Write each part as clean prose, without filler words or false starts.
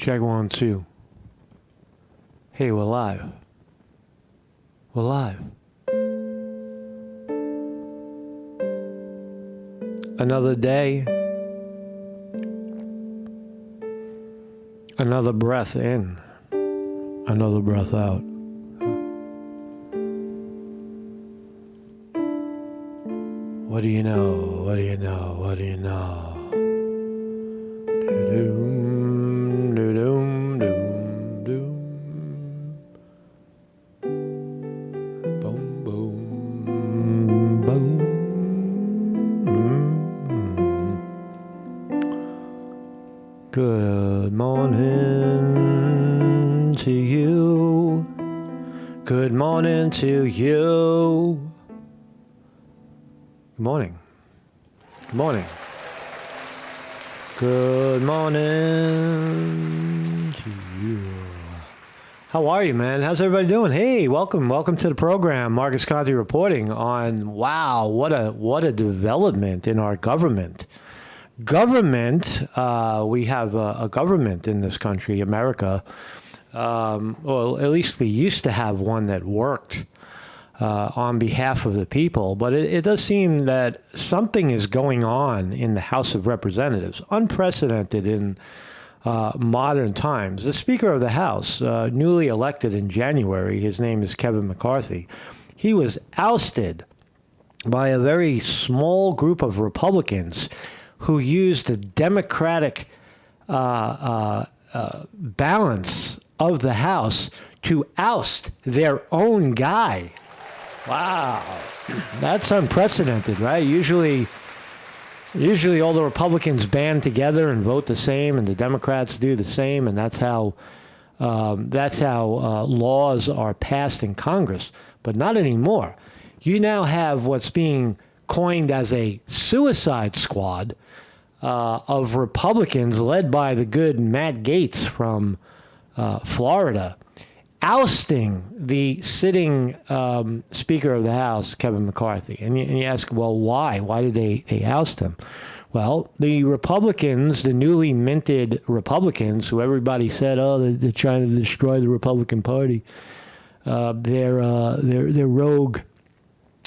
Check 1, 2. Hey, we're live. We're live. Another day. Another breath in. Another breath out. What do you know? What do you know? What do you know? Do-doom, do-doom, doom, doom. Boom, boom, boom. Good morning to you. Good morning to you. Good morning. Good morning. Good morning to you. How are you, man? How's everybody doing? Hey, welcome to the program. Marcus Conte reporting on, wow, what a development in our government. We have a government in this country, America. Well, at least we used to have one that worked on behalf of the people. But it does seem that something is going on in the House of Representatives, unprecedented in modern times. The Speaker of the House, newly elected in January, his name is Kevin McCarthy, he was ousted by a very small group of Republicans who used the Democratic balance of the House to oust their own guy. Wow, that's unprecedented, right? Usually all the Republicans band together and vote the same, and the Democrats do the same, and that's how laws are passed in Congress. But not anymore. You now have what's being coined as a suicide squad of Republicans led by the good Matt Gaetz from Florida, ousting the sitting Speaker of the House, Kevin McCarthy. And you ask, well, why? Why did they oust him? Well, the Republicans, the newly minted Republicans, who everybody said, oh, they're trying to destroy the Republican Party. They're rogue.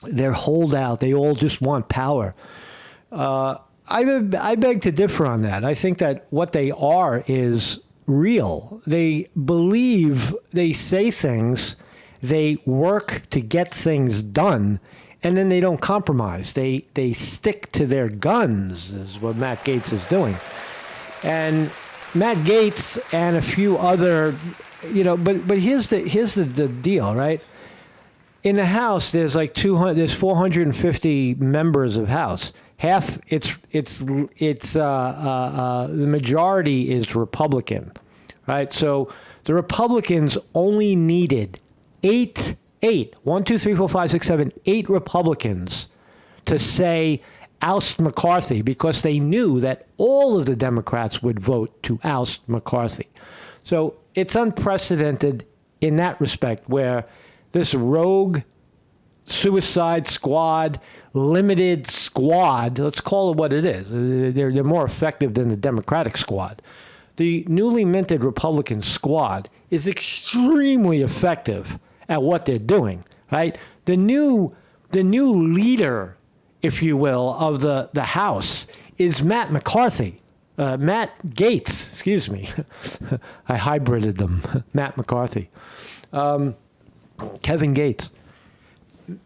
They're holdout. They all just want power. I beg to differ on that. I think that what they are is real. They believe, they say things, they work to get things done, and then they don't compromise. They stick to their guns, is what Matt Gaetz is doing. And Matt Gaetz and a few other, but here's the deal, right? In the House, there's there's 450 members of House. Half, the majority is Republican, right? So the Republicans only needed eight Republicans to say oust McCarthy, because they knew that all of the Democrats would vote to oust McCarthy. So it's unprecedented in that respect, where this rogue suicide squad, limited squad, let's call it what it is. They're more effective than the Democratic squad. The newly minted Republican squad is extremely effective at what they're doing, right? The new leader, if you will, of the House is Matt McCarthy. Matt Gaetz, excuse me. I hybrided them. Matt McCarthy. Kevin Gaetz.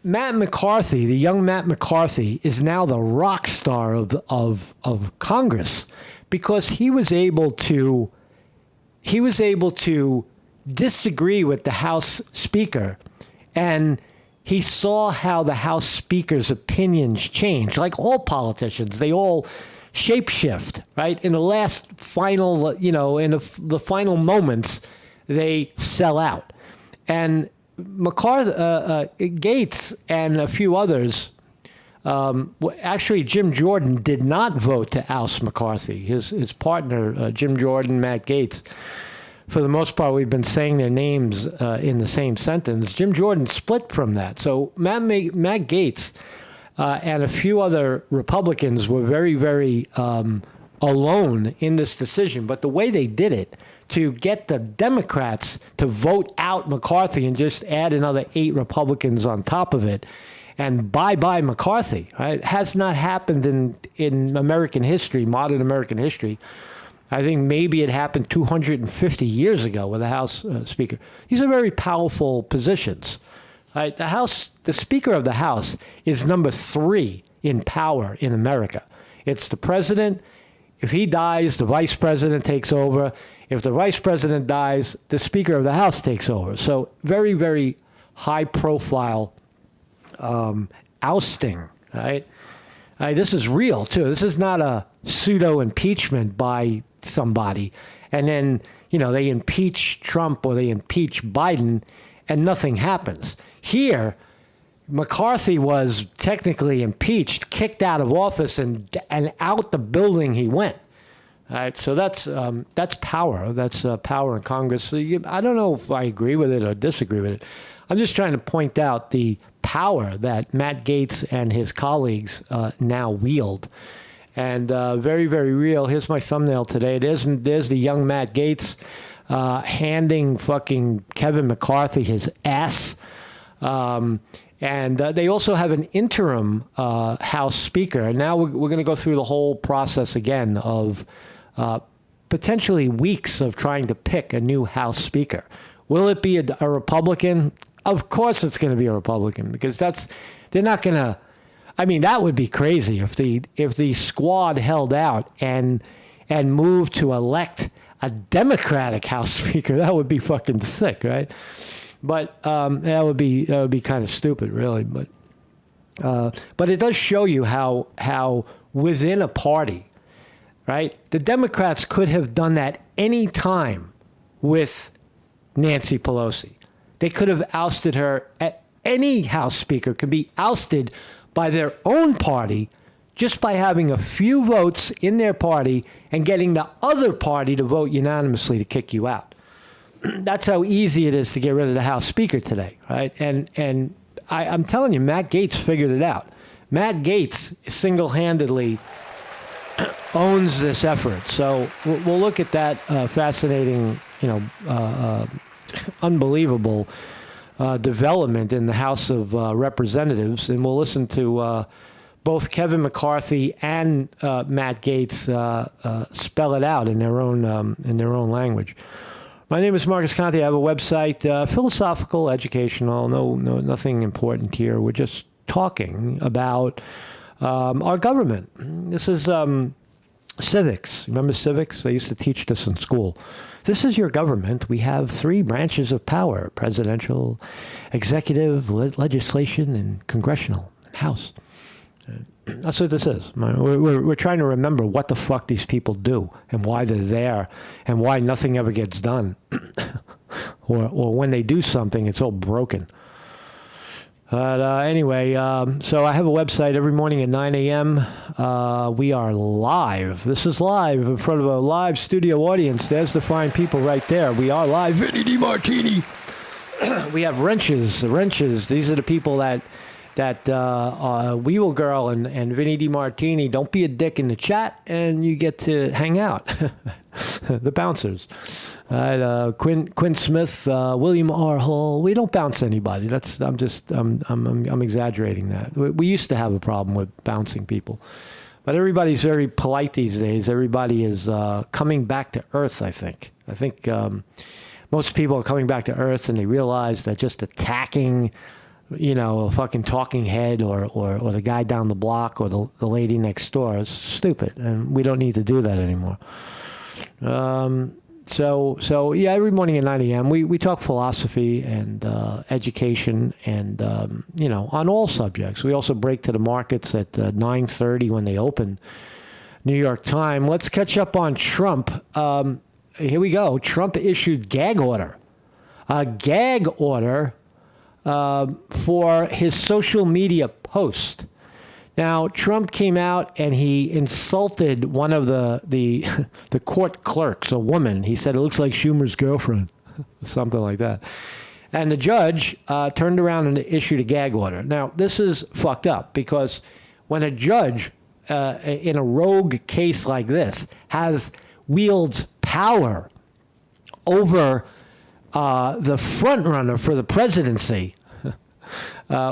Matt McCarthy, the young Matt McCarthy, is now the rock star of Congress, because he was able to disagree with the House Speaker, and he saw how the House Speaker's opinions change. Like all politicians, they all shapeshift, right? In the last final, in the final moments, they sell out. And McCarthy, Gaetz, and a few others. Actually, Jim Jordan did not vote to oust McCarthy. His partner, Jim Jordan, Matt Gaetz. For the most part, we've been saying their names in the same sentence. Jim Jordan split from that. So Matt Gaetz and a few other Republicans were very, very alone in this decision. But the way they did it to get the Democrats to vote out McCarthy and just add another 8 Republicans on top of it. And bye-bye McCarthy. Right? It has not happened in American history, modern American history. I think maybe it happened 250 years ago with the House Speaker. These are very powerful positions. Right? The Speaker of the House is number 3 in power in America. It's the president. If he dies, the vice president takes over. If the vice president dies, the Speaker of the House takes over. So very, very high-profile ousting, right? This is real, too. This is not a pseudo-impeachment by somebody. And then, they impeach Trump or they impeach Biden and nothing happens. Here, McCarthy was technically impeached, kicked out of office, and out the building he went. All right, so that's power. That's power in Congress. I don't know if I agree with it or disagree with it. I'm just trying to point out the power that Matt Gaetz and his colleagues now wield. And very, very real. Here's my thumbnail today. There's the young Matt Gaetz handing fucking Kevin McCarthy his ass. And they also have an interim House Speaker. And now we're going to go through the whole process again of potentially weeks of trying to pick a new House Speaker. Will it be a Republican? Of course it's going to be a Republican, because they're not going to. I mean, that would be crazy if the squad held out and moved to elect a Democratic House Speaker. That would be fucking sick, right? But that would be kind of stupid, really. But it does show you how within a party, right? The Democrats could have done that any time with Nancy Pelosi. They could have ousted her. Any House Speaker could be ousted by their own party just by having a few votes in their party and getting the other party to vote unanimously to kick you out. That's how easy it is to get rid of the House Speaker today, right? And I'm telling you, Matt Gaetz figured it out. Matt Gaetz single-handedly owns this effort. So we'll look at that fascinating, unbelievable development in the House of Representatives, and we'll listen to both Kevin McCarthy and Matt Gaetz spell it out in their own language. My name is Marcus Conte. I have a website, philosophical, educational. No, nothing important here. We're just talking about our government. This is civics. Remember civics? I used to teach this in school. This is your government. We have 3 branches of power: presidential, executive, legislation, and congressional, and House. That's what this is. We're trying to remember what the fuck these people do and why they're there and why nothing ever gets done. or when they do something, it's all broken. But anyway, so I have a website every morning at 9 a.m. We are live. This is live in front of a live studio audience. There's the fine people right there. We are live. Vinny DiMartini. We have wrenches. These are the people that Weevil Girl and Vinny DiMartini. Don't be a dick in the chat, and you get to hang out. The bouncers. Quinn Smith, William R. Hall. We don't bounce anybody. I'm exaggerating that. We used to have a problem with bouncing people, but everybody's very polite these days. Everybody is coming back to earth. I think most people are coming back to earth, and they realize that just attacking, a fucking talking head or the guy down the block or the lady next door is stupid, and we don't need to do that anymore. So yeah, every morning at 9 a.m. we talk philosophy and education and on all subjects. We also break to the markets at 9:30 when they open New York time. Let's catch up on Trump. Here we go. Trump issued a gag order for his social media post. Now, Trump came out and he insulted one of the court clerks, a woman. He said, it looks like Schumer's girlfriend, something like that. And the judge turned around and issued a gag order. Now, this is fucked up because when a judge in a rogue case like this wields power over the front runner for the presidency,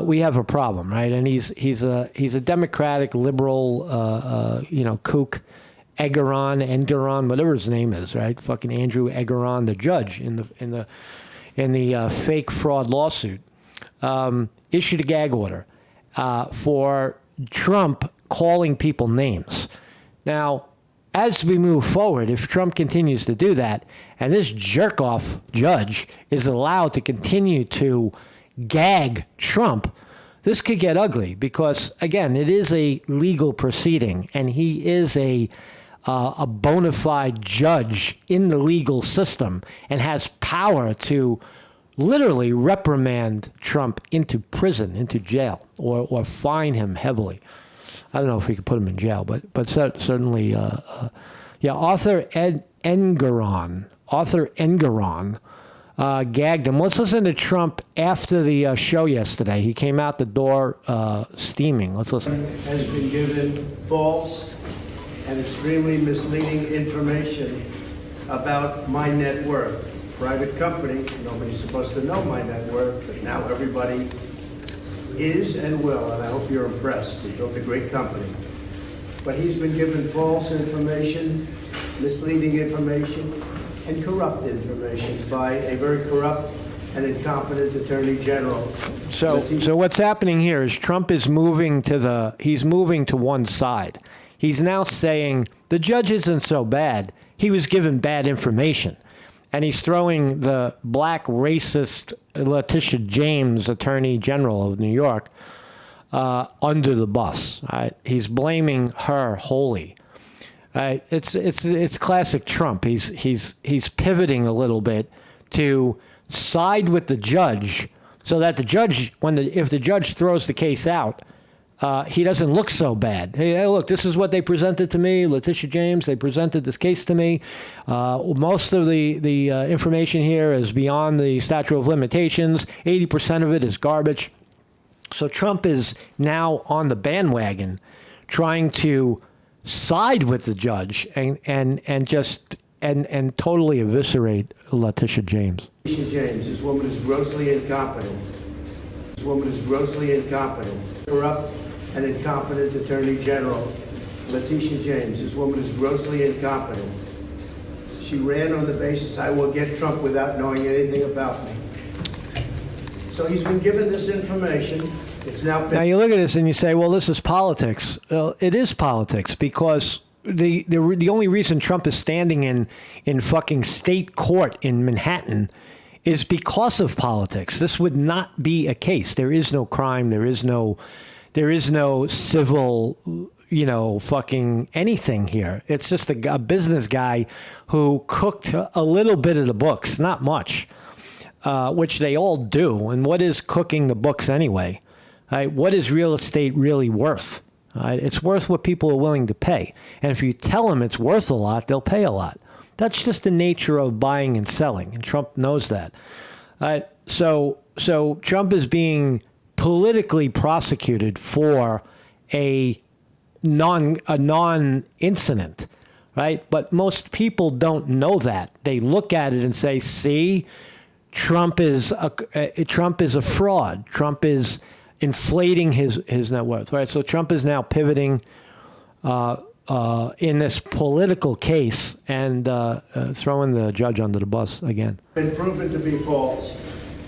we have a problem, right? And he's a Democratic liberal, kook, Engeron, whatever his name is, right? Fucking Andrew Engeron, the judge in the fake fraud lawsuit, issued a gag order for Trump calling people names. Now, as we move forward, if Trump continues to do that, and this jerk-off judge is allowed to continue to gag Trump, this could get ugly because, again, it is a legal proceeding, and he is a bona fide judge in the legal system and has power to literally reprimand Trump into prison, into jail, or fine him heavily. I don't know if we could put him in jail, but certainly, Arthur Engeron gagged him. Let's listen to Trump after the show yesterday. He came out the door steaming. Let's listen. Has been given false and extremely misleading information about my net worth. Private company, nobody's supposed to know my net worth, but now everybody is and will, and I hope you're impressed. We built a great company. But he's been given false information, misleading information, and corrupt information by a very corrupt and incompetent Attorney General. So what's happening here is Trump is moving to one side. He's now saying the judge isn't so bad. He was given bad information. And he's throwing the black racist Letitia James, Attorney General of New York, under the bus. Right? He's blaming her wholly. Right? It's classic Trump. He's pivoting a little bit to side with the judge, so that the judge, if the judge throws the case out, he doesn't look so bad. Hey, look, this is what they presented to me, Letitia James. They presented this case to me. Most of the information here is beyond the statute of limitations. 80% of it is garbage. So Trump is now on the bandwagon, trying to side with the judge and totally eviscerate Letitia James. Letitia James, this woman is grossly incompetent. This woman is grossly incompetent. Corrupt and incompetent Attorney General, Letitia James. This woman is grossly incompetent. She ran on the basis, I will get Trump without knowing anything about me. So he's been given this information. It's now you look at this and you say, well, this is politics. Well, it is politics because the only reason Trump is standing in fucking state court in Manhattan is because of politics. This would not be a case. There is no crime. There is no civil, fucking anything here. It's just a business guy who cooked a little bit of the books, not much, which they all do. And what is cooking the books anyway? Right? What is real estate really worth? Right? It's worth what people are willing to pay. And if you tell them it's worth a lot, they'll pay a lot. That's just the nature of buying and selling, and Trump knows that. So Trump is being politically prosecuted for a non-incident, right? But most people don't know that. They look at it and say, "See, Trump is a fraud. Trump is inflating his net worth." Right? So Trump is now pivoting in this political case and throwing the judge under the bus again. Been proven to be false,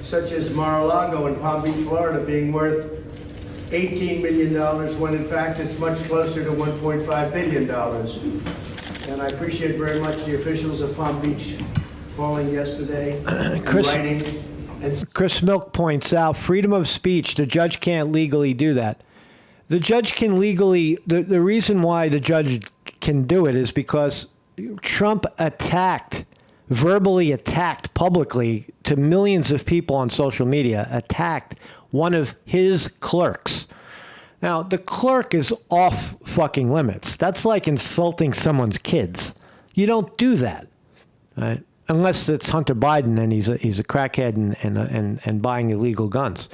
such as Mar-a-Lago in Palm Beach, Florida, being worth $18 million when in fact it's much closer to $1.5 billion. And I appreciate very much the officials of Palm Beach calling yesterday and writing. Chris Milk points out freedom of speech. The judge can't legally do that. The judge can legally, the reason why the judge can do it is because Trump verbally attacked publicly to millions of people on social media, attacked one of his clerks. Now, the clerk is off fucking limits. That's like insulting someone's kids. You don't do that, right? Unless it's Hunter Biden and he's a crackhead and buying illegal guns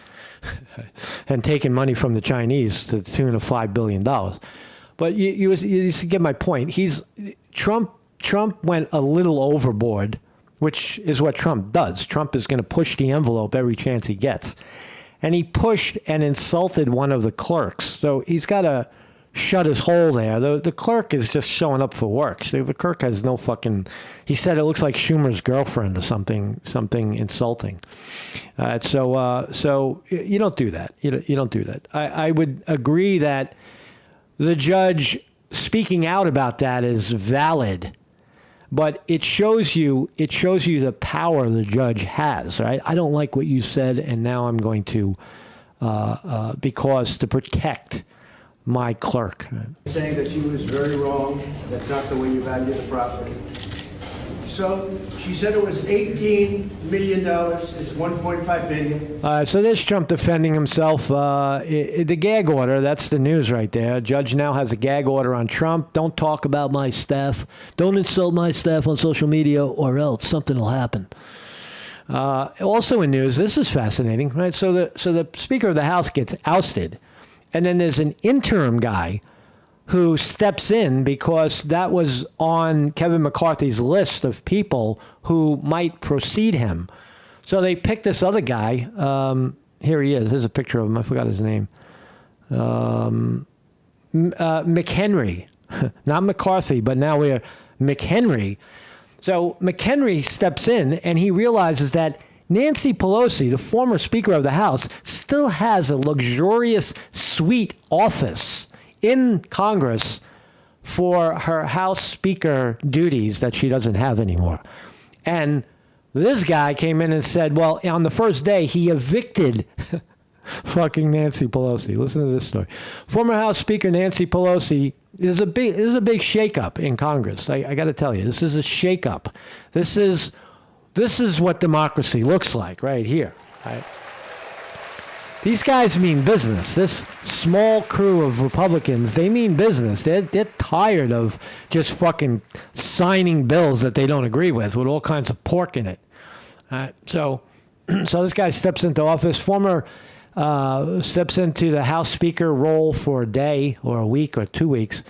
and taking money from the Chinese to the tune of $5 billion. But you get my point. Trump went a little overboard which is what Trump does. Trump is going to push the envelope every chance he gets. And he pushed and insulted one of the clerks. So he's got to shut his hole there. The clerk is just showing up for work. So the clerk has no fucking... He said it looks like Schumer's girlfriend or something insulting. So you don't do that. You don't do that. I would agree that the judge speaking out about that is valid, but it shows you the power the judge has, right? I don't like what you said, and now I'm going to, because to protect my clerk. Saying that she was very wrong. That's not the way you value the property. So she said it was $18 million. It's $1.5 billion. So there's Trump defending himself. The gag order, that's the news right there. Judge now has a gag order on Trump. Don't talk about my staff. Don't insult my staff on social media or else something will happen. Also in news, this is fascinating, right? So the Speaker of the House gets ousted. And then there's an interim guy who steps in because that was on Kevin McCarthy's list of people who might precede him. So they picked this other guy. Here he is. There's a picture of him. I forgot his name. McHenry. Not McCarthy, but now we're McHenry. So McHenry steps in and he realizes that Nancy Pelosi, the former Speaker of the House, still has a luxurious suite office in Congress for her House Speaker duties that she doesn't have anymore. And this guy came in and said, well, on the first day, he evicted fucking Nancy Pelosi. Listen to this story. Former House Speaker Nancy Pelosi, this is a big shakeup in Congress. I got to tell you, this is a shakeup. This is what democracy looks like right here. Right? These guys mean business. This small crew of Republicans, they mean business. They're tired of just fucking signing bills that they don't agree with all kinds of pork in it. So this guy steps into office. Steps into the House Speaker role for a day or a week or 2 weeks.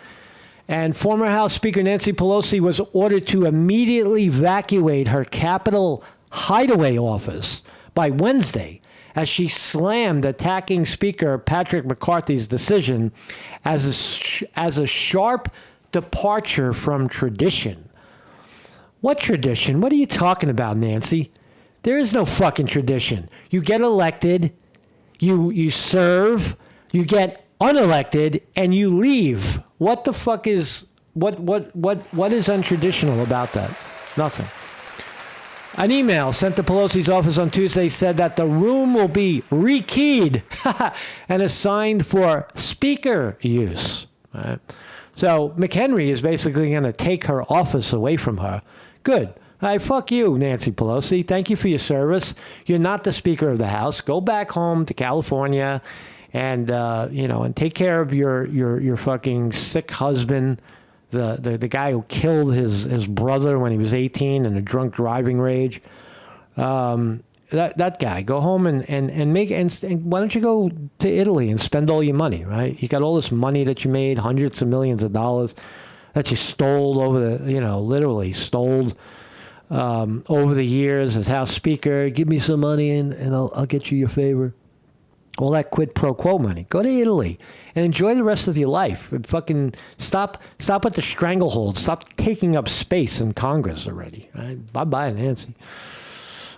And former House Speaker Nancy Pelosi was ordered to immediately evacuate her Capitol hideaway office by Wednesday as she slammed attacking Speaker Patrick McCarthy's decision as a sharp departure from tradition. What tradition? What are you talking about, Nancy? There is no fucking tradition. You get elected, you serve, you get unelected, and you leave. What the fuck is what is untraditional about that? Nothing. An email sent to Pelosi's office on Tuesday said that the room will be rekeyed and assigned for speaker use. Right? So McHenry is basically going to take her office away from her. Good. Fuck you, Nancy Pelosi. Thank you for your service. You're not the Speaker of the House. Go back home to California and and take care of your fucking sick husband, the guy who killed his brother when he was 18 in a drunk driving rage. That guy. Go home and why don't you go to Italy and spend all your money, right? You got all this money that you made, hundreds of millions of dollars that you stole literally stole over the years as House Speaker. Give me some money and I'll get you your favor. All that quid pro quo money. Go to Italy and enjoy the rest of your life. And fucking stop with the stranglehold. Stop taking up space in Congress already. Right? Bye-bye, Nancy.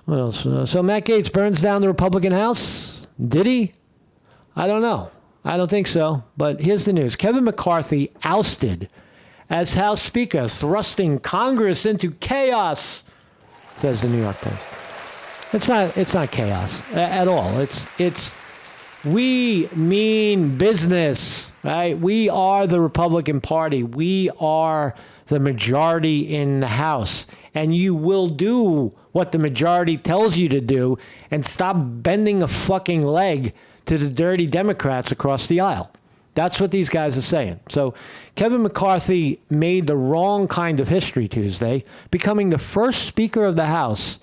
What else? So Matt Gaetz burns down the Republican House. Did he? I don't know. I don't think so. But here's the news. Kevin McCarthy ousted as House Speaker, thrusting Congress into chaos, says the New York Post. It's not chaos at all. We mean business, right? We are the Republican Party. We are the majority in the House. And you will do what the majority tells you to do and stop bending a fucking leg to the dirty Democrats across the aisle. That's what these guys are saying. So Kevin McCarthy made the wrong kind of history Tuesday, becoming the first Speaker of the House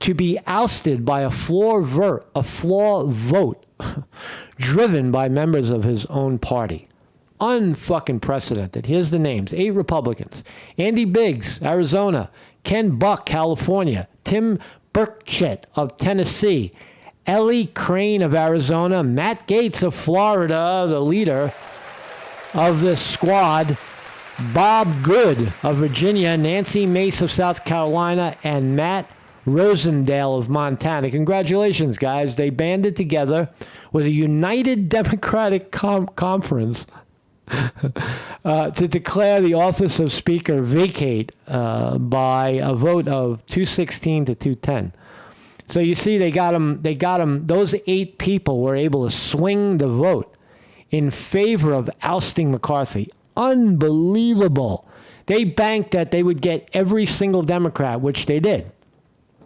to be ousted by a flaw vote driven by members of his own party. Unfucking precedented. Here's the names. 8 Republicans. Andy Biggs, Arizona. Ken Buck, California. Tim Burchett of Tennessee, Ellie Crane of Arizona, Matt Gaetz of Florida, the leader of the squad, Bob Good of Virginia, Nancy Mace of South Carolina, and Matt Rosendale of Montana. Congratulations, guys. They banded together with a united Democratic conference to declare the office of Speaker vacate by a vote of 216 to 210. So you see, they got him. Those 8 people were able to swing the vote in favor of ousting McCarthy. Unbelievable. They banked that they would get every single Democrat, which they did.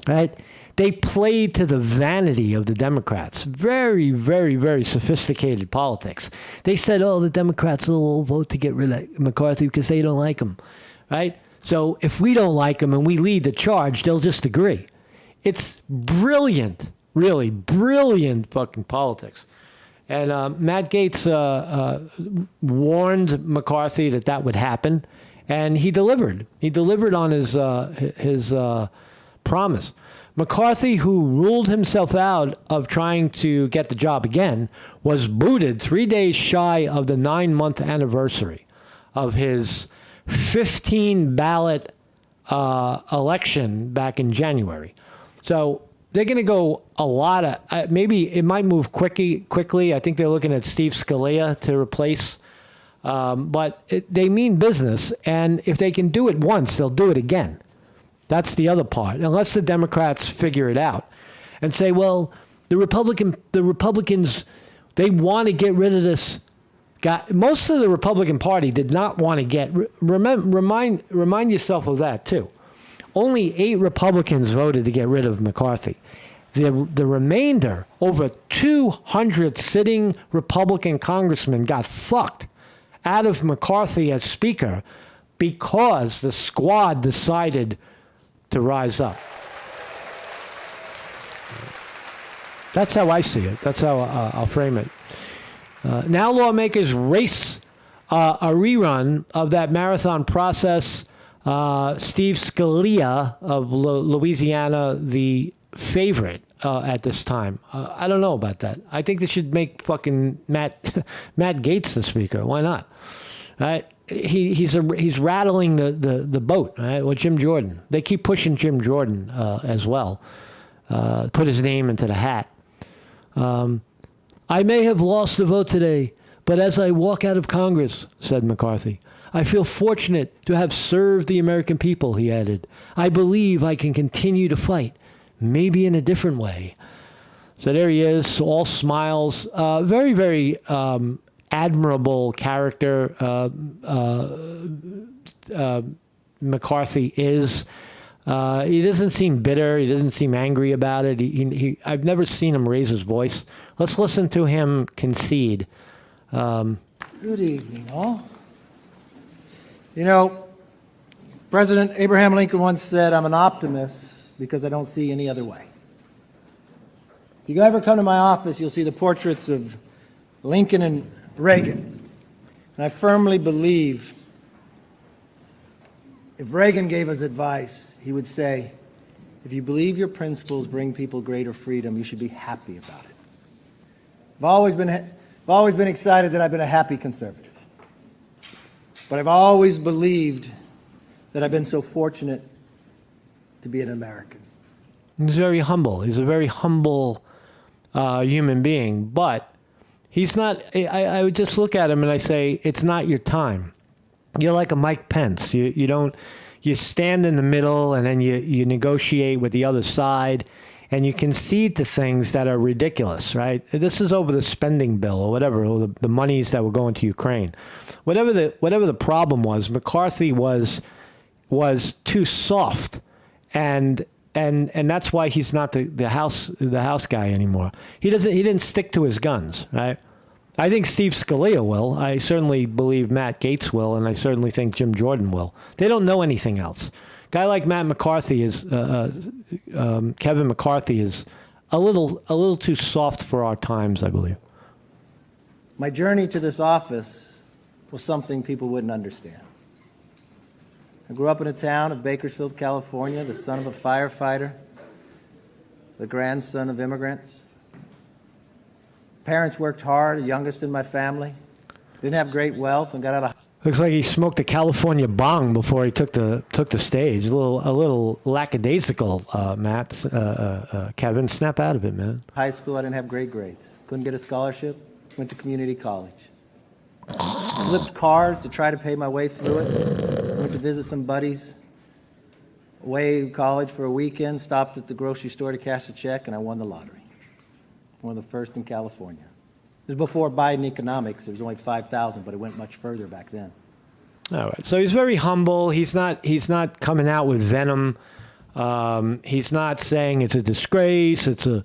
Right? They played to the vanity of the Democrats. Very, very, very sophisticated politics. They said, oh, the Democrats will vote to get rid of McCarthy because they don't like him. Right? So if we don't like him and we lead the charge, they'll just agree. It's brilliant, really brilliant fucking politics. And Matt Gaetz warned McCarthy that would happen, and he delivered. He delivered on his promise. McCarthy, who ruled himself out of trying to get the job again, was booted 3 days shy of the 9-month anniversary of his 15-ballot election back in January. So they're going to go a lot of, maybe it might move quickly. I think they're looking at Steve Scalia to replace. But they mean business. And if they can do it once, they'll do it again. That's the other part. Unless the Democrats figure it out and say, well, the Republicans, they want to get rid of this guy. Most of the Republican Party did not want to get, remind yourself of that too. Only 8 Republicans voted to get rid of McCarthy. The remainder, over 200 sitting Republican congressmen got fucked out of McCarthy as Speaker because the squad decided to rise up. That's how I see it. That's how I'll frame it. Now lawmakers race a rerun of that marathon process. Steve Scalia of Louisiana, the favorite at this time. I don't know about that. I think they should make fucking Matt Gaetz the speaker. Why not? Right? He's rattling the boat. Right? With Jim Jordan. They keep pushing Jim Jordan as well. Put his name into the hat. I may have lost the vote today, but as I walk out of Congress, said McCarthy, I feel fortunate to have served the American people, he added. I believe I can continue to fight, maybe in a different way. So there he is, all smiles. Very, very admirable character McCarthy is. He doesn't seem bitter. He doesn't seem angry about it. I've never seen him raise his voice. Let's listen to him concede. Good evening, all. You know, President Abraham Lincoln once said, I'm an optimist because I don't see any other way. If you ever come to my office, you'll see the portraits of Lincoln and Reagan. And I firmly believe if Reagan gave us advice, he would say, if you believe your principles bring people greater freedom, you should be happy about it. I've always been excited that I've been a happy conservative. But I've always believed that I've been so fortunate to be an American. He's very humble. He's a very humble human being. But he's not, I would just look at him and I say, it's not your time. You're like a Mike Pence. You stand in the middle and then you negotiate with the other side and you concede to things that are ridiculous, right? This is over the spending bill or whatever, or the monies that were going to Ukraine. Whatever the problem was, McCarthy was too soft, and that's why he's not the House guy anymore. He didn't stick to his guns, right? I think Steve Scalia will. I certainly believe Matt Gaetz will, and I certainly think Jim Jordan will. They don't know anything else. A guy like Matt McCarthy is Kevin McCarthy is a little too soft for our times, I believe. My journey to this office was something people wouldn't understand. I grew up in a town of Bakersfield, California, the son of a firefighter, the grandson of immigrants. Parents worked hard, the youngest in my family. Didn't have great wealth and got out of. Looks like he smoked a California bong before he took the stage. A little lackadaisical, Matt. Kevin, snap out of it, man. High school, I didn't have great grades. Couldn't get a scholarship. Went to community college. Flipped cars to try to pay my way through it. Went to visit some buddies. Away in college for a weekend. Stopped at the grocery store to cash a check, and I won the lottery. One of the first in California. It was before Biden economics. It was only 5,000, but it went much further back then. All right. So he's very humble. He's not coming out with venom. He's not saying it's a disgrace. It's a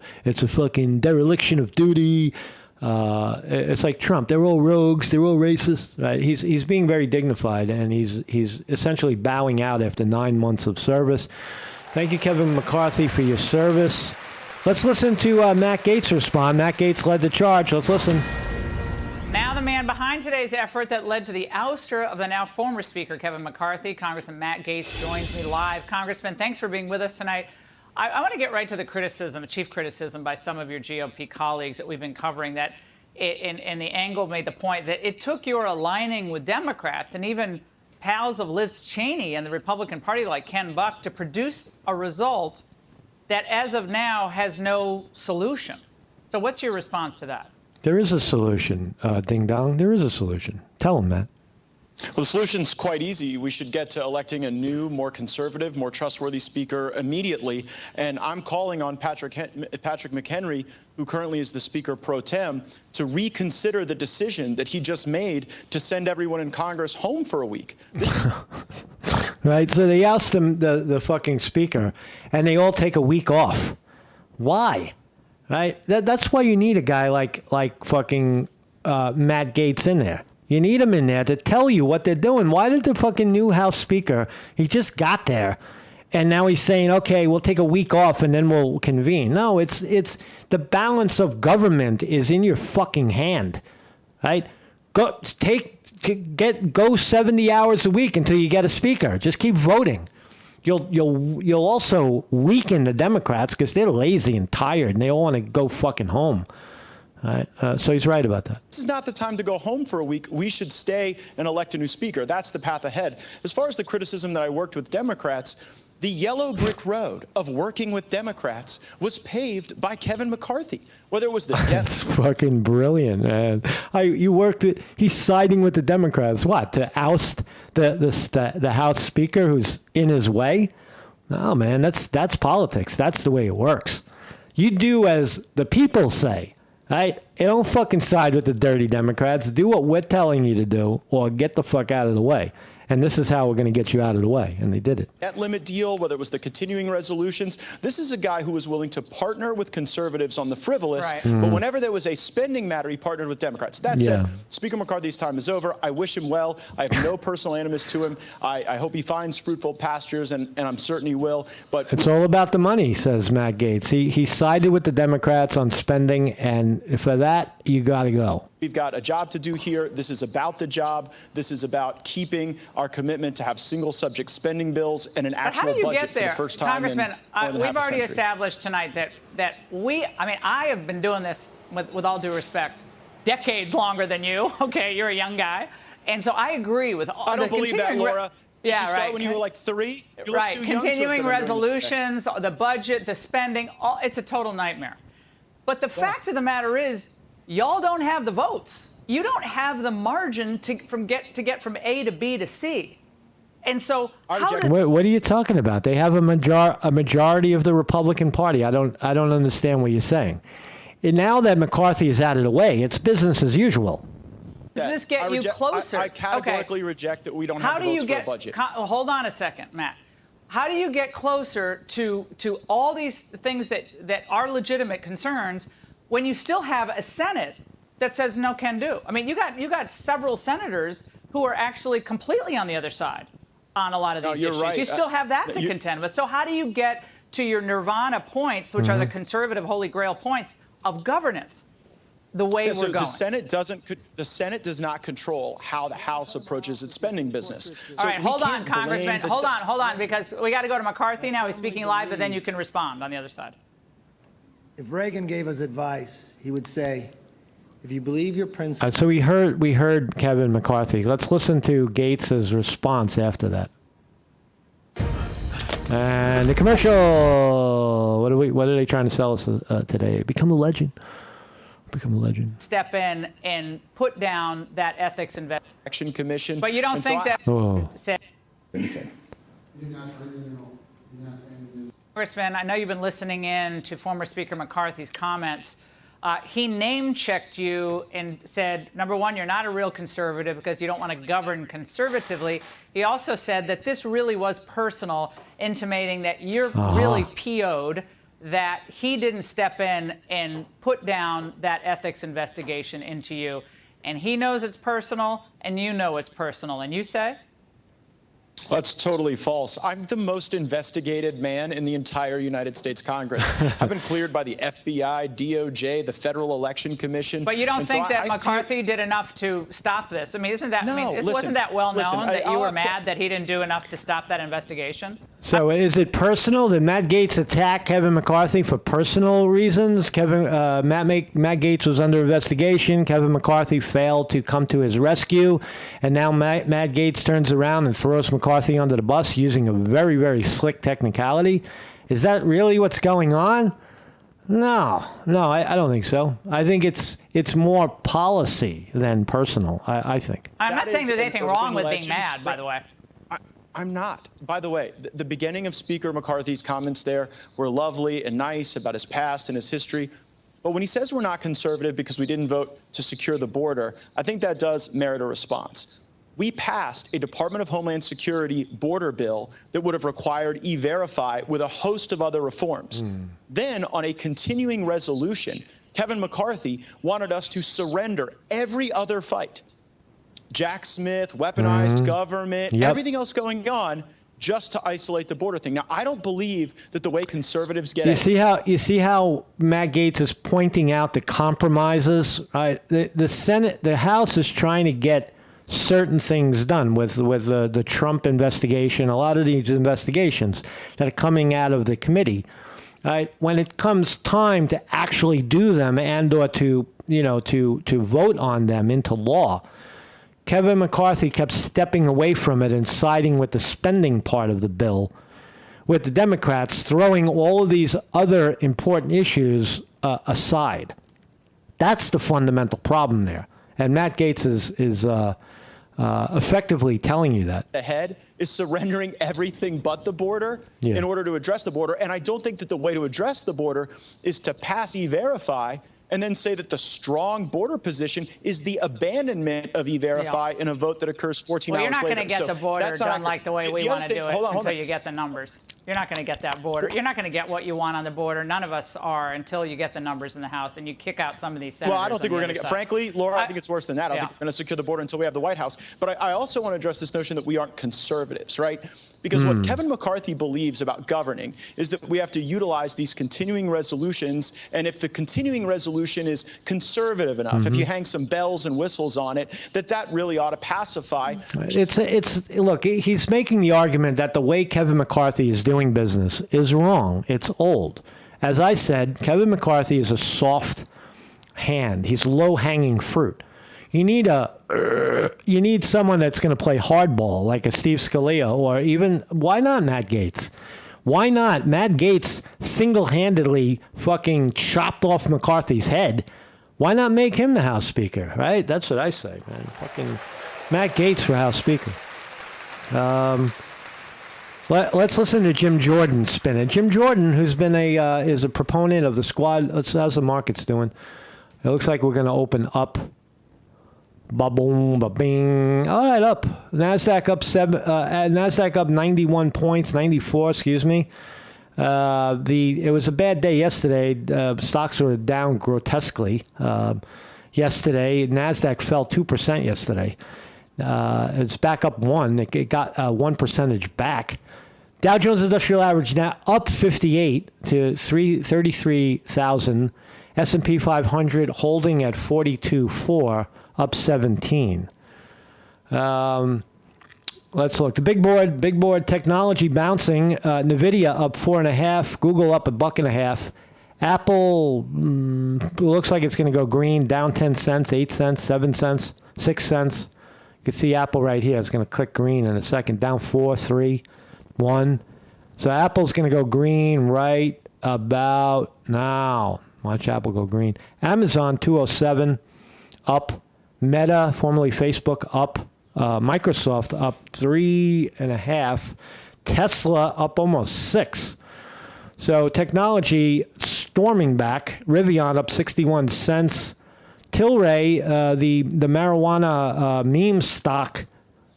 fucking dereliction of duty. It's like Trump. They're all rogues. They're all racist. Right? He's being very dignified, and he's essentially bowing out after 9 months of service. Thank you, Kevin McCarthy, for your service. Let's listen to Matt Gaetz respond. Matt Gaetz led the charge. Let's listen. Now the man behind today's effort that led to the ouster of the now former Speaker Kevin McCarthy, Congressman Matt Gaetz, joins me live. Congressman, thanks for being with us tonight. I want to get right to the criticism, chief criticism by some of your GOP colleagues that we've been covering, that and the angle made the point that it took your aligning with Democrats and even pals of Liz Cheney and the Republican Party like Ken Buck to produce a result that as of now has no solution. So what's your response to that? There is a solution, Ding Dong. There is a solution. Tell him, Matt. Well, the solution's quite easy. We should get to electing a new, more conservative, more trustworthy speaker immediately. And I'm calling on Patrick McHenry, who currently is the Speaker pro tem, to reconsider the decision that he just made to send everyone in Congress home for a week. Right, so they oust him, the fucking Speaker, and they all take a week off. Why? Right? That's why you need a guy like fucking Matt Gaetz in there. You need him in there to tell you what they're doing. Why did the fucking new House Speaker, he just got there, and now he's saying, okay, we'll take a week off and then we'll convene. No, it's the balance of government is in your fucking hand, right? Go 70 hours a week until you get a speaker. Just keep voting. You'll also weaken the Democrats because they're lazy and tired and they all want to go fucking home. Right. So he's right about that. This is not the time to go home for a week. We should stay and elect a new speaker. That's the path ahead. As far as the criticism that I worked with Democrats, the yellow brick road of working with Democrats was paved by Kevin McCarthy. Whether it was the That's fucking brilliant, man. You worked with, he's siding with the Democrats. What, to oust the House Speaker who's in his way? No, man, that's politics. That's the way it works. You do as the people say. Right? You don't fucking side with the dirty Democrats. Do what we're telling you to do or get the fuck out of the way. And this is how we're going to get you out of the way. And they did it. Debt limit deal, whether it was the continuing resolutions. This is a guy who was willing to partner with conservatives on the frivolous. Right. But whenever there was a spending matter, he partnered with Democrats. That said, Speaker McCarthy's time is over. I wish him well. I have no personal animus to him. I hope he finds fruitful pastures, and I'm certain he will. But it's all about the money, says Matt Gaetz. He sided with the Democrats on spending, and for that, you got to go. We've got a job to do here. This is about the job. This is about keeping our commitment to have single subject spending bills and an actual budget for the first time. Congressman, we've already established tonight that I have been doing this with all due respect, decades longer than you. Okay, you're a young guy. And so I agree with all I don't believe that, Laura. Did you start when you were like 3? You right. Continuing resolutions, the budget, the spending, it's a total nightmare. But the fact of the matter is, y'all don't have the votes. You don't have the margin to get from A to B to C. And so what are you talking about? They have a majority of the Republican Party. I don't understand what you're saying. And now that McCarthy is out of the way, it's business as usual. Does this get you closer? I categorically reject that we don't have the votes for a budget. Hold on a second, Matt. How do you get closer to all these things that are legitimate concerns when you still have a Senate that says no can do? I mean, you got several senators who are actually completely on the other side on a lot of these issues. Right. You still have that to contend with. So how do you get to your nirvana points, which are the conservative holy grail points of governance, the way we're going? The Senate does not control how the House approaches its spending business. All right, hold on, Congressman. Hold on, because we got to go to McCarthy now. He's speaking live, but then you can respond on the other side. if Reagan gave us advice, he would say, if you believe your principles. So we heard Kevin McCarthy. Let's listen to Gaetz's response after that. And the commercial. What are they trying to sell us today? Become a legend. Become a legend. Step in and put down that ethics Election Commission. But you don't think that? Oh. Congressman, I know you've been listening in to former Speaker McCarthy's comments. He name-checked you and said, number one, you're not a real conservative because you don't want to govern conservatively. He also said that this really was personal, intimating that you're really PO'd, that he didn't step in and put down that ethics investigation into you. And he knows it's personal, and you know it's personal. And you say? That's totally false. I'm the most investigated man in the entire United States Congress. I've been cleared by the FBI, DOJ, the Federal Election Commission. But you don't think that McCarthy did enough to stop this? I mean, wasn't that well known that you were mad that he didn't do enough to stop that investigation? So is it personal? Did Matt Gaetz attack Kevin McCarthy for personal reasons? Matt Gaetz was under investigation. Kevin McCarthy failed to come to his rescue. And now Matt Gaetz turns around and throws McCarthy under the bus using a very, very slick technicality. Is that really what's going on? No, I don't think so. I think it's more policy than personal, I think. I'm not saying there's anything wrong with being mad, by the way. I'm not. By the way, the beginning of Speaker McCarthy's comments there were lovely and nice about his past and his history. But when he says we're not conservative because we didn't vote to secure the border, I think that does merit a response. We passed a Department of Homeland Security border bill that would have required E-Verify with a host of other reforms. Then, on a continuing resolution, Kevin McCarthy wanted us to surrender every other fight. Jack Smith, weaponized government, everything else going on, just to isolate the border thing. Now, I don't believe that the way conservatives get you see how Matt Gaetz is pointing out the compromises. The Senate, the House is trying to get certain things done with the Trump investigation. A lot of these investigations that are coming out of the committee. When it comes time to actually do them and/or to vote on them into law, Kevin McCarthy kept stepping away from it and siding with the spending part of the bill, with the Democrats throwing all of these other important issues aside. That's the fundamental problem there. And Matt Gaetz is effectively telling you that. Ahead is surrendering everything but the border in order to address the border. And I don't think that the way to address the border is to pass E-Verify and then say that the strong border position is the abandonment of E-Verify in a vote that occurs 14 hours later. Well, you're not going to get the border done like the way we want to do it until you get the numbers. You're not going to get that border. You're not going to get what you want on the border. None of us are until you get the numbers in the House and you kick out some of these senators. Well, I don't think we're going to get, frankly, Laura, I think it's worse than that. I don't think we're going to secure the border until we have the White House. But I also want to address this notion that we aren't conservatives, right? Because what Kevin McCarthy believes about governing is that we have to utilize these continuing resolutions. And if the continuing resolution is conservative enough, if you hang some bells and whistles on it, that really ought to pacify. Look, he's making the argument that the way Kevin McCarthy is doing business is wrong. It's old. As I said, Kevin McCarthy is a soft hand. He's low-hanging fruit. You need someone that's going to play hardball, like a Steve Scalia, or even, why not Matt Gaetz? Why not? Matt Gaetz single-handedly fucking chopped off McCarthy's head. Why not make him the House Speaker, right? That's what I say, man. Fucking Matt Gaetz for House Speaker. Let's listen to Jim Jordan spin it. Jim Jordan, who's been is a proponent of the squad. How's the markets doing? It looks like we're going to open up. Ba-boom, ba-bing. All right, up. NASDAQ up NASDAQ up 91 points, 94, excuse me. It was a bad day yesterday. Stocks were down grotesquely yesterday. NASDAQ fell 2% yesterday. It's back up 1. It got 1 percentage back. Dow Jones Industrial Average now up 58 to 33,000. S&P 500 holding at 42.4, up 17. Let's look. The big board technology bouncing. NVIDIA up 4.5. Google up $1.50. Apple looks like it's going to go green, down 10 cents, 8 cents, 7 cents, 6 cents. You can see Apple right here. It's going to click green in a second, down 4, 3, 1. So Apple's going to go green right about now. Watch Apple go green. Amazon, 207, up. Meta, formerly Facebook, up. Microsoft, up 3.5. Tesla, up almost 6. So technology storming back. Rivian up 61 cents. Tilray, the marijuana meme stock,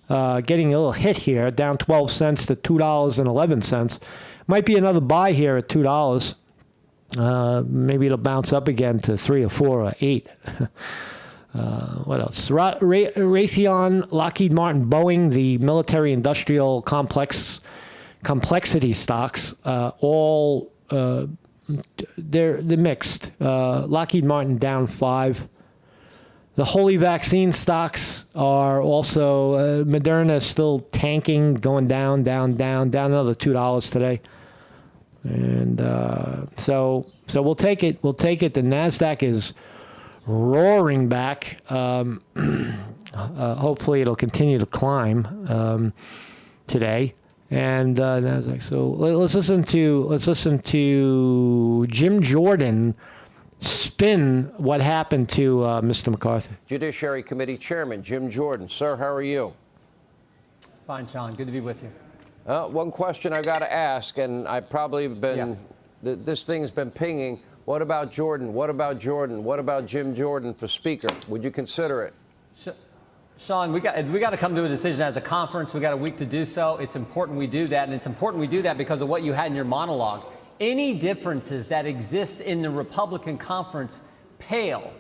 getting a little hit here, down 12 cents to $2.11. Might be another buy here at $2. Maybe it'll bounce up again to 3 or 4 or 8. What else? Raytheon, Lockheed Martin, Boeing, the military-industrial complexity stocks, all they're mixed. Lockheed Martin down 5. The holy vaccine stocks are also Moderna is still tanking, going down another $2 today. And so we'll take it. We'll take it. The Nasdaq is roaring back. Hopefully, it'll continue to climb today. And Nasdaq. So let's listen to Jim Jordan spin what happened to Mr. McCarthy. Judiciary Committee Chairman Jim Jordan. Sir, how are you? Fine, Sean. Good to be with you. One question I've got to ask, and I've probably been, this thing's been pinging. What about Jordan? What about Jordan? What about Jim Jordan for Speaker? Would you consider it? Sean, we got to come to a decision as a conference. We got a week to do so. It's important we do that, and it's important we do that because of what you had in your monologue. Any differences that exist in the Republican conference pale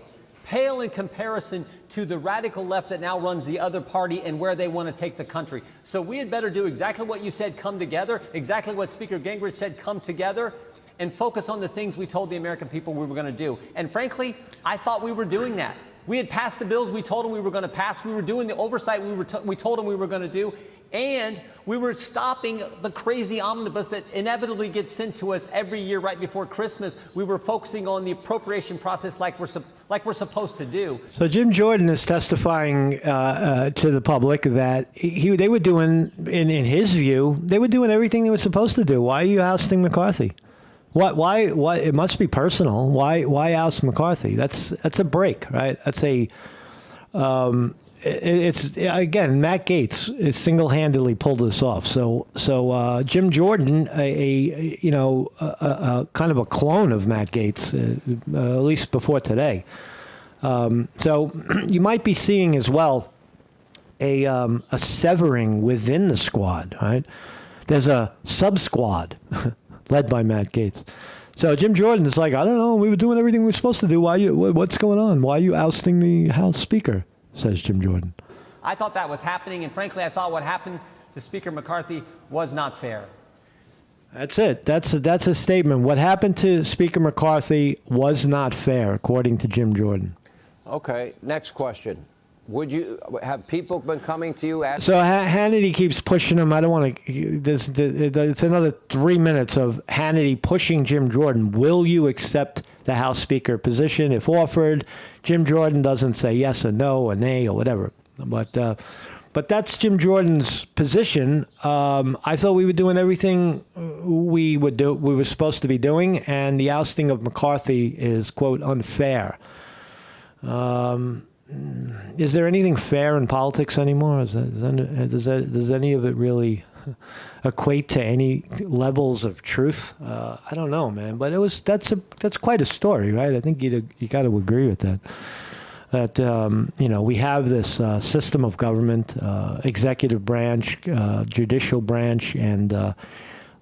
in comparison to the radical left that now runs the other party and where they want to take the country. So we had better do exactly what you said, come together, exactly what Speaker Gingrich said, come together, and focus on the things we told the American people we were going to do. And frankly, I thought we were doing that. We had passed the bills we told them we were going to pass. We were doing the oversight we told them we were going to do. And we were stopping the crazy omnibus that inevitably gets sent to us every year right before Christmas. We were focusing on the appropriation process like we're supposed to do. So Jim Jordan is testifying to the public that they were doing, in his view, they were doing everything they were supposed to do. Why are you ousting McCarthy? Why? It must be personal. Why oust McCarthy? That's a break, right? That's a. It's again, Matt Gaetz is single-handedly pulled this off. So Jim Jordan, a kind of a clone of Matt Gaetz, at least before today. So you might be seeing as well a severing within the squad. Right? There's a sub-squad led by Matt Gaetz. So Jim Jordan is like, I don't know, we were doing everything we were supposed to do. What's going on? Why are you ousting the House Speaker? Says Jim Jordan. I thought that was happening, and frankly, I thought what happened to Speaker McCarthy was not fair. That's it. That's a statement. What happened to Speaker McCarthy was not fair, according to Jim Jordan. Okay, next question. Have people been coming to you asking? So Hannity keeps pushing him. I don't want to. It's another 3 minutes of Hannity pushing Jim Jordan. Will you accept the House Speaker position if offered? Jim Jordan doesn't say yes or no or nay or whatever. But that's Jim Jordan's position. I thought we were doing everything we were supposed to be doing, and the ousting of McCarthy is, quote, unfair. Is there anything fair in politics anymore? Does any of it really equate to any levels of truth? I don't know, man. But that's quite a story, right? I think you got to agree with that. That we have this system of government, executive branch, judicial branch, and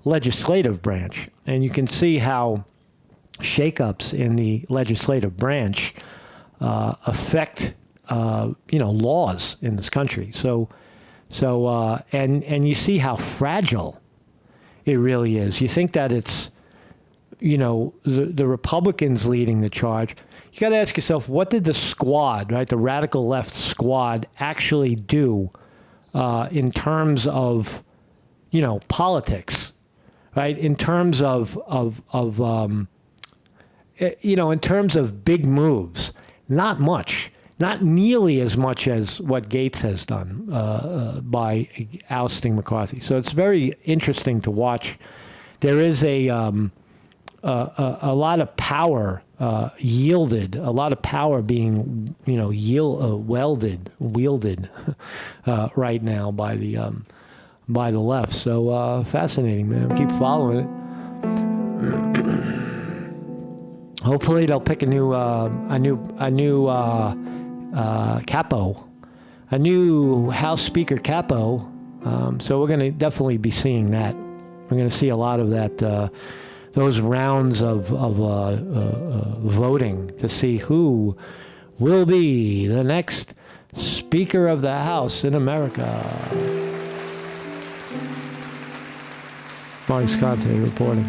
legislative branch, and you can see how shakeups in the legislative branch affect laws in this country. And you see how fragile it really is. You think that it's the Republicans leading the charge. You got to ask yourself, what did the squad, right, the radical left squad, actually do in terms of politics, right? In terms of in terms of big moves, not much. Not nearly as much as what Gaetz has done by ousting McCarthy. So it's very interesting to watch. There is a lot of power yielded, a lot of power being wielded right now by the left. So fascinating, man. Keep following it. Hopefully they'll pick a new capo, a new House Speaker capo. So we're going to definitely be seeing that. We're going to see a lot of that, those rounds of voting to see who will be the next Speaker of the House in America. Mark Scott reporting.